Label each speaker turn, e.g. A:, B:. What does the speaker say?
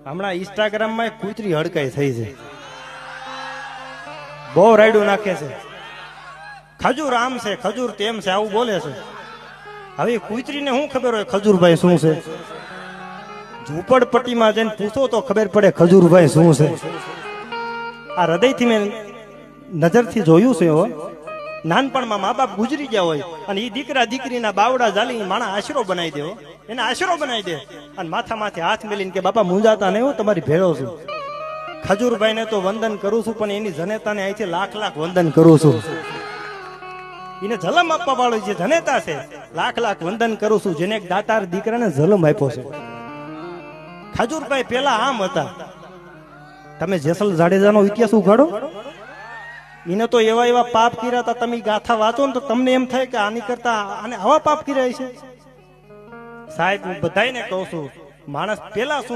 A: હમણાં ઇન્સ્ટાગ્રામમાં એક કૂતરી હડકાઈ થઈ છે, બહુ રાયડું નાખે છે, ખજૂર આમ છે ખજૂર તેમ છે આવું બોલે છે. હવે કૂતરીને શું ખબર હોય ખજૂરભાઈ શું છે? ઝૂંપડપટ્ટીમાં જઈને પૂછો તો ખબર પડે ખજૂરભાઈ શું છે. આ હૃદયથી મેં નજરથી જોયું છે. નાનપણમાં મા બાપ ગુજરી ગયા હોય અને એ દીકરા દીકરીના બાવડા ઝાલી માણા આશરો બનાવી દેવો, એને આશરો બનાવી દે અને માથા માથે હાથ મેલીને કે બાપા મુંજાતા નહીં, હું તમારી ભેળો છું. ખજૂરભાઈને તો વંદન કરું છું, પણ એની જનેતાને અહીંથી લાખ લાખ વંદન કરું છું. એને જલમ આપવા વાળો જે જનેતા છે લાખ લાખ વંદન કરું છું, જેને એક દાતાર દીકરાને જલમ આપ્યો છે. ખજૂરભાઈ પેલા આમ હતા. તમે જેસલ જાડેજાનો ઇતિહાસ ઉઘાડો, એને તો એવા એવા પાપ કર્યા હતા. તમે ગાથા વાંચો ને તો તમને એમ થાય કે આની કરતા આને આવા પાપ કર્યા છે. સાહેબ હું બધાને કહું છું, માણસ પેલા શું